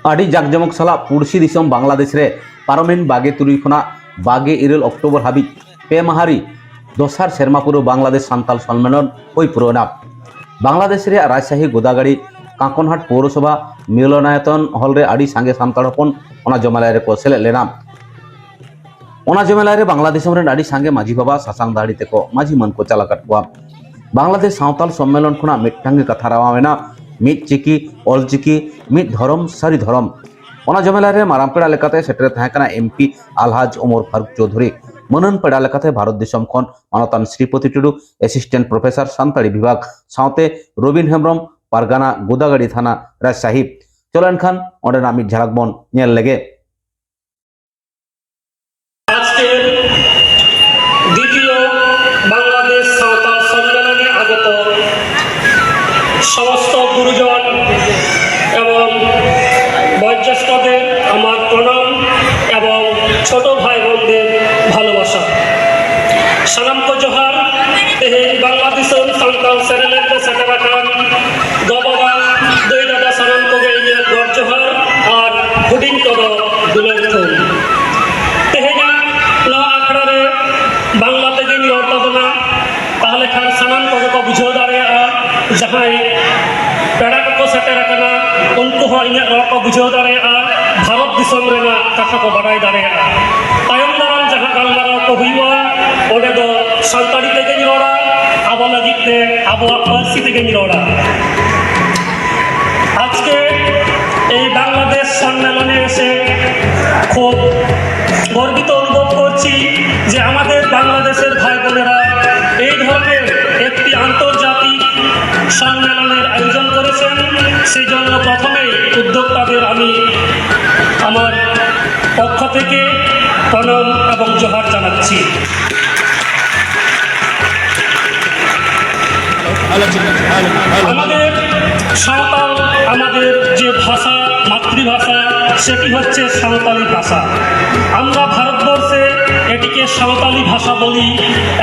आड़ी जाकजमक साला पुड़सी दिसम बांग्लादेश रे पारमेन बागे तुरुई खना बागे इरेल अक्टोबर हाबी पे माहारी दोसार सेरमापुरो बांग्लादेश सान्ताल सम्मेलन हुई पुरोना बांग्लादेश रे राजशाही गोदागाड़ी कांकनहाट पौरसभा मिलनायतन हल रे आड़ी सांगे सान्ताल हपन ओना जमेलाय रे को सेलेद लेना। ओना जमेलाय रे बांग्लादेश रे आड़ी सांगे माझी बाबा सासांग दाड़ी तेको माझी मन को चालाकाट कोआ बांग्लादेश सावताल सम्मेलन खुना मिट्टांगे कथा रावावेना मिट चिकी ऑल चिकी मिट धरम सारी धरम ओना जमेला रे माराम पेड़ा लेकाते सेटर थाकना एमपी आलहाज उमर फारूक चौधरी मनन पेड़ा लेकाते भारत दिसम खन मानतान श्रीपति टुडू एसिस्टेंट प्रोफेसर सान्ताड़ी विभाग सावते रबिन हेम्ब्रम पारगाना गोदागाड़ी थाना राजशाही चलो एनखान ओंडेना मिट झलक बन नेल लेगे। द्वितीय बांग्लादेश सावताल सम्मेलने आगत समस्त गुरुजन एवं बयोज्येष्ठদের আমার প্রণাম এবং ছোট ভাই বোনদের ভালোবাসা সালাম को जोहार तेहेन बांग्लादेश सान्ताल सेरेलेट सेटराकान गबाबा दुई दादा सालाम को गई गड़ जोहार और हुडिंग को दुलर थुम तेहेना नवा आखड़ा रे बांग्ला तेगे निरर तबना ताहले खान सालाम को बुझाव दाड़ेया जहां पेड़ा को सेटराकाना उनको हो इन रड़ को बुझाव दाड़ेया भारत दिसम रेना कथा को बाड़ाय दाड़ेया तायम दाराम जहां गालमाराव को हुआ ओडे दो सान्ताड़ी तेगे निरड़ा आबो लागित ते आबो पारसी तेगे निरड़ा आज के बांग्लादेश सम्मेलने एसे खूब गर्वित अनुभव करছি যে আমাদের বাংলাদেশের ভাই বোনেরা এই ধরনের একটি আন্তর্জাতিক সম্মেলনের আয়োজন করেছেন সেই জন্য প্রথমেই উদ্যোক্তাদের আমি আমার পক্ষ থেকে প্রণাম এবং জোহার জানাচ্ছি। আমাদের সাঁওতাল আমাদের যে ভাষা মাতৃভাষা সেটি হচ্ছে সাঁওতালি ভাষা। আমরা ভারতবর্ষে এটিকে সাঁওতালি ভাষা বলি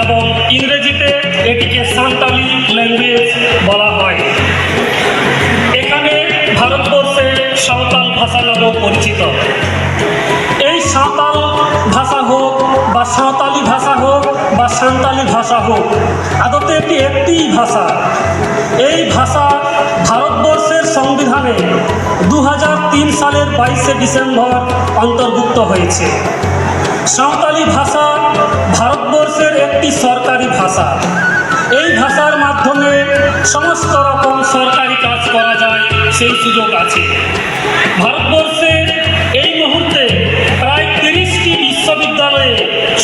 এবং ইংরেজিতে এটিকে সাঁওতালি ল্যাঙ্গুয়েজ বলা হয়। এখানে ভারতবর্ষে সাঁওতাল ভাষা নামেও পরিচিত। এই সাঁওতাল ভাষা হোক বা সাঁওতালি ভাষা হোক বা সাঁওতালি ভাষা হোক আদতে এটি একটিই ভাষা। এই ভাষা ভারতবর্ষের সংবিধানে 2003 সালের 22শে ডিসেম্বর অন্তর্ভুক্ত হয়েছে। সাঁওতালি ভাষা ভারতবর্ষের একটি সরকারি ভাষা। এই ভাষার মাধ্যমে সমস্ত রকম সরকারি কাজ করা যায় সেই সুযোগ আছে। ভারতবর্ষে এই মুহূর্তে প্রায় 30টি বিশ্ববিদ্যালয়ে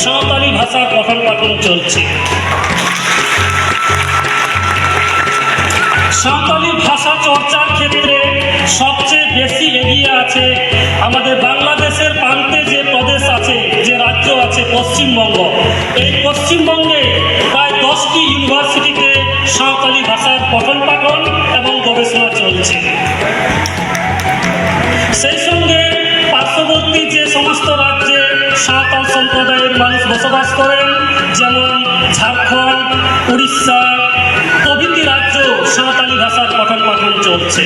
সাঁওতালি ভাষার পঠন পাঠন চলছে। সাঁওতালি ভাষা চর্চার ক্ষেত্রে সবচেয়ে বেশি এগিয়ে আছে আমাদের বাংলাদেশের প্রান্তে যে প্রদেশ আছে যে রাজ্য আছে পশ্চিমবঙ্গ। এই পশ্চিমবঙ্গে প্রায় 10টি ইউনিভার্সিটিতে সাঁওতালি ভাষার পঠন পাঠন এবং গবেষণা চলছে। সেই সঙ্গে পার্শ্ববর্তী যে সমস্ত রাজ্যে সাঁওতাল সম্প্রদায়ের মানুষ বসবাস করেন যেমন ঝাড়খণ্ড উড়িষ্যা প্রভৃতি রাজ্য সাঁওতালি ভাষার পঠন পাঠন চলছে।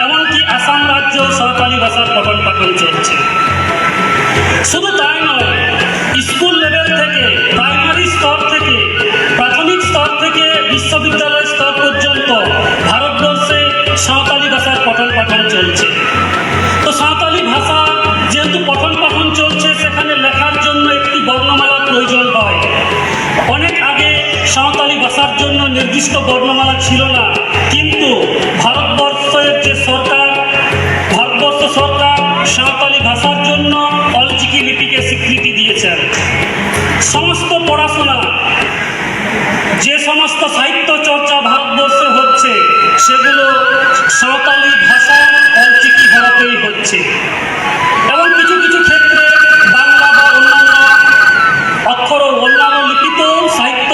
এমনকি আসাম রাজ্য সাঁওতালি ভাষার পঠন পাঠন চলছে। শুধু তাই নয়, স্কুল লেভেল থেকে প্রাইমারি স্তর থেকে প্রাথমিক স্তর থেকে বিশ্ববিদ্যালয় স্তর পর্যন্ত ভারতবর্ষে সাঁওতালি ভাষার পঠন পাঠন চলছে। তো সাঁওতালি ভাষা যেহেতু পঠন পাঠন চলছে সেখানে লেখার জন্য একটি বর্ণমালার প্রয়োজন হয়। অনেক আগে সাঁওতালি ভাষার জন্য নির্দিষ্ট বর্ণমালা ছিল না, কিন্তু ভারতবর্ষের যে সরকার ভারতবর্ষ সরকার সাঁওতালি ভাষার জন্য অলচিকি লিপিকে স্বীকৃতি দিয়েছেন। সমস্ত পড়াশোনা যে সমস্ত সাহিত্য চর্চা ভারতবর্ষে হচ্ছে সেগুলো সাঁওতালি ভাষা অলচিকি হরফেই হচ্ছে এবং কিছু কিছু ক্ষেত্রে বাংলা বা অন্যান্য অক্ষর ও অন্যান্য লিপিতেও সাহিত্য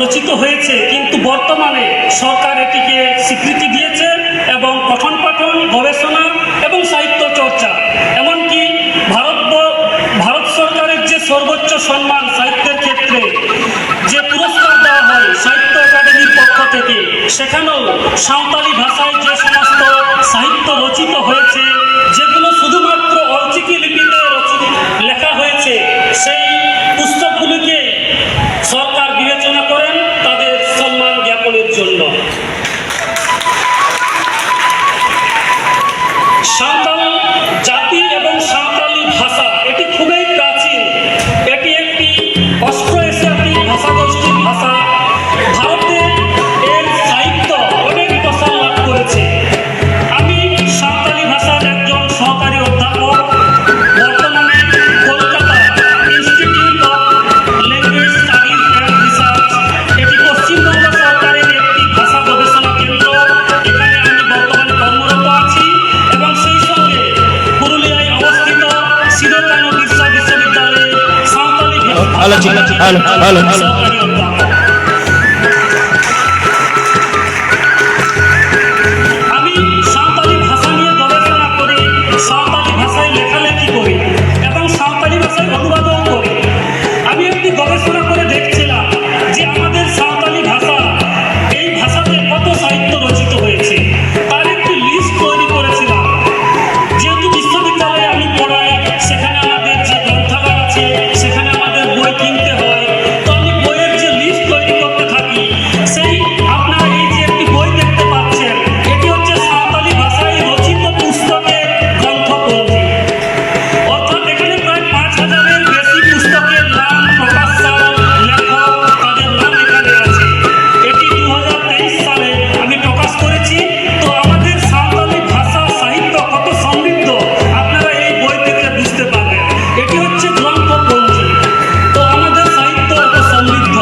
রচিত হয়েছে, কিন্তু বর্তমানে সরকার এটিকে স্বীকৃতি দিয়েছে এবং পঠন পাঠন গবেষণা এবং সাহিত্য চর্চা এমনকি ভারত সরকারের যে সর্বোচ্চ সম্মান সাহিত্যের ক্ষেত্রে যে পুরস্কার দেওয়া হয় সাহিত্য একাডেমির পক্ষ থেকে সেখানেও সাঁওতালি ভাষায় যে সমস্ত সাহিত্য রচিত হয়েছে যেগুলো শুধুমাত্র অলচিকি লিপিতে লেখা হয়েছে, সেই পুস্তকগুলিকে সরকার বিবেচনা করেন তাদের সম্মান জ্ঞাপনের জন্য। সাঁওতাল জাতি এবং সাঁওতালি ভাষা এটি খুবই প্রাচীন। এটি একটি অস্ট্রো এশিয়াটিক ভাষাগোষ্ঠীর ভাষা। ভারতে এর সাহিত্য অনেক প্রসার লাভ করেছে। আমি সাঁওতালি ভাষার একজন সহকারী অধ্যাপক, বর্তমানে Kolkata institute of language studies and research, এটি পশ্চিমবঙ্গ সরকারের একটি ভাষা গবেষণা কেন্দ্র, এখানে আমি বর্তমানে কর্মরত আছি। এবং সেই সঙ্গে পুরুলিয়ায় অবস্থিত সিধু-কানু বিশ্ববিদ্যালয়ে সাঁওতালি সহকারী অধ্যাপক। আমি সাঁওতালি ভাষা নিয়ে গবেষণা করি, সাঁওতালি ভাষায় লেখালেখি করি এবং সাঁওতালি ভাষায় অনুবাদও করি। আমি একটি গবেষণা করে দেখছিলাম যে আমাদের সাঁওতালি ভাষা, এই ভাষাতে কত সাহিত্য রচিত হয়েছে তার একটি লিস্ট তৈরি করেছিলাম। যেহেতু বিশ্ববিদ্যালয়ে আমি পড়াই, সেখানে আমাদের যে গ্রন্থাগার আছে, সেখানে আমাদের বই কিনতে হয়, তো আমি বইয়ের যে লিস্ট তৈরি করতে থাকি। সেই আপনারা এই যে একটি বই দেখতে পাচ্ছেন, এটি হচ্ছে সাঁওতালি ভাষায় রচিত পুস্তকের গ্রন্থপঞ্জি। অর্থাৎ এখানে প্রায় ৫,০০০-এর বেশি পুস্তকের নাম, প্রকাশ সাল, লেখক, তাদের নাম এখানে আছে। এটি ২০২৩ সালে আমি প্রকাশ করেছি। তো আমাদের সাঁওতালি ভাষা সাহিত্য কত সমৃদ্ধ আপনারা এই বই থেকে বুঝতে পারবেন। এটি হচ্ছে গ্রন্থপঞ্জি। তো আমাদের সাহিত্য এত সমৃদ্ধ।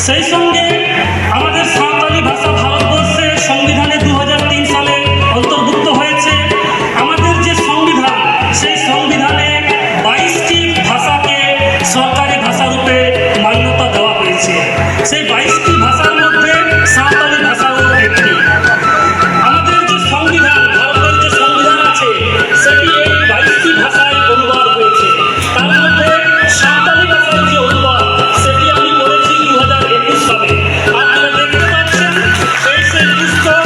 সেই সঙ্গে আমাদের সাঁওতালি ভাষা ভারতবর্ষের সংবিধানে ২০০৩ সালে অন্তর্ভুক্ত হয়েছে। আমাদের যে সংবিধান, সেই সংবিধানে ২২টি ভাষাকে সরকারি ভাষারূপে মান্যতা দেওয়া হয়েছে। সেই ২২টি ভাষার মধ্যে সাঁওতালি ভাষাও একটি। আমাদের যে সংবিধান, ভারতের যে সংবিধান আছে, সেটি এই ২২টি ভাষায় অনুবাদ হয়েছে। তার মধ্যে সাঁওতালি ভাষার যে অনুবাদ, সেটি আমি করেছি ২০২১ সালে। আপনারা দেখতে পাচ্ছেন এই সেই পুস্তক,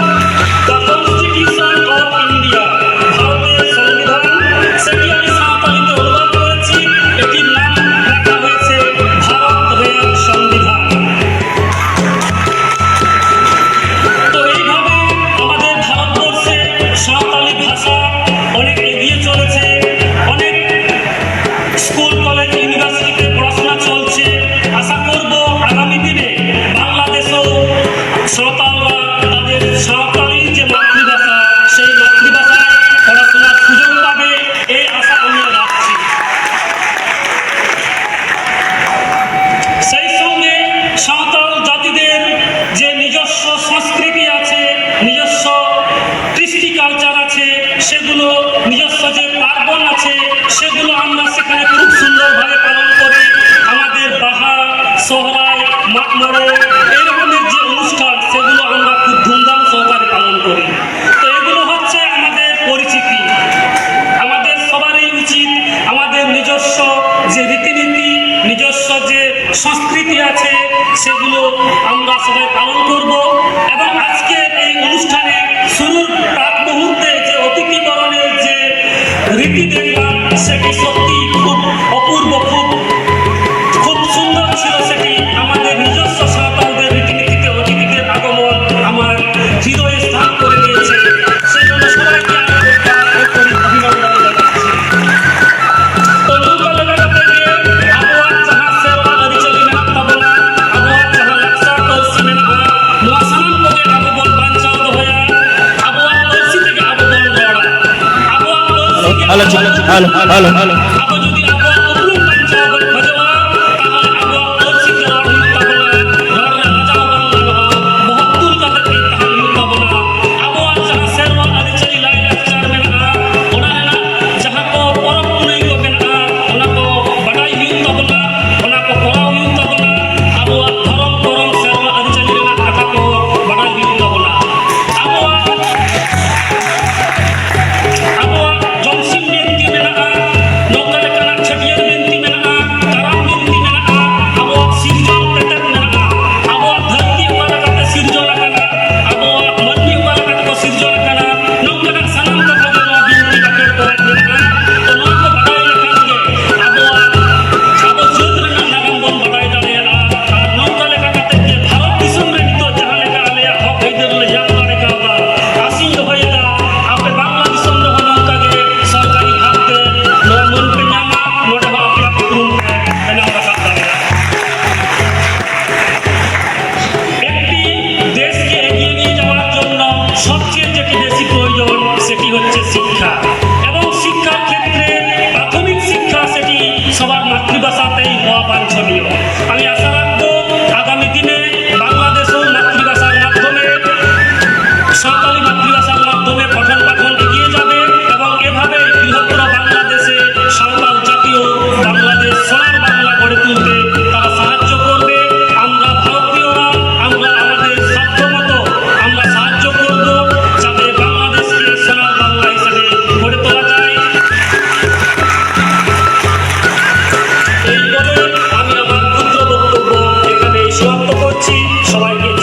দ্য কনস্টিটিউশন অফ ইন্ডিয়া, ভারতের সংবিধান, সেটি আমি সাঁওতালিতে অনুবাদ করেছি। এটির নাম রাখা হয়েছে ভারতের সংবিধান। তো এইভাবে আমাদের ভারতবর্ষে সাঁওতালি ভাষা অনেক এগিয়ে চলেছে। অনেক স্কুল, কলেজ, ইউনিভার্সিটিতে পড়াশোনা চলছে। আশা করব আগামী দিনে বাংলাদেশেও সাঁওতালরা তাদের সাঁওতালি যে মাতৃভাষা, সেই মাতৃভাষায় পড়াশোনার সুযোগ পাবে, এই আশা আমি রাখছি। সেই সঙ্গে সাঁওতাল জাতিদের যে নিজস্ব সংস্কৃতি আছে, নিজস্ব কৃষ্টি কালচার আছে, সেগুলো নিজস্ব যে পার্বণ আছে, সেগুলো আমরা সেখানে খুব সুন্দরভাবে পালন করি। আমাদের বাহা, সোহরাই, মাতমরে, এই রকমের যে অনুষ্ঠান, সেগুলো আমরা খুব ধুমধাম সহকারে পালন করি। তো এগুলো হচ্ছে আমাদের পরিচিতি। আমাদের সবারই উচিত আমাদের নিজস্ব যে রীতিনীতি, নিজস্ব যে সংস্কৃতি আছে, সেগুলো আমরা সবাই পালন করব। এবং আজকে এই অনুষ্ঠানে শুরুর প্রাক মুহূর্তে যে অতিথিবরণের যে রীতি দেখলাম, সেটি সত্যি খুব অপূর্ব, খুব সুন্দর ছিল। সেটি আমাদের নিজস্ব সাঁওতালদের রীতিনীতিতে অতিথিদের আগমন আমার হৃদয়ে স্থান করে নিয়েছে। সেই জন্য সবাইকে অভিনন্দন জানাচ্ছি। তো নৌকা লেখাতে গিয়ে আবহাওয়ার যাহা সেবা আরিচালি মেনাক তাবনা, আবহাওয়ার যাহা লাকসা তলসি মেনাক, নোয়া সানাম কোগে আববন বাঞ্চাও দহয়া, আবহাওয়ার তলসি থেকে আববন লড়া, আবহাওয়ার তলসি থেকে হ্যালো হ্যালো আবো যদি আবহাওয়ার উপরুম বাঞ্চাও খোঁজবা, তাহলে আবহাওয়ার তলসি তে লড় হুইউগ তাবনা, লড় রাজা বাংলা বহুতুল কাতে তাহান হুইউগ তাবনা। আবহাওয়ার যাহা সেরওয়া আরিচালি লাই লাকচার মেনাক, ওনা রেনাক যাহা ko পরব পুনাই ko মেনাক, ওনা ko বাডাই হুইউগ তাবনা, ওনা ko করাও হুইউগ তাবনা। আবহাওয়ার ধরম করম সেরওয়া আরিচালি রেনাক কাথা ko বাডাই হুইউগ তাবনা। আবহাওয়া জমসিম বিনতি মেনাক, নৌকা সবাইকে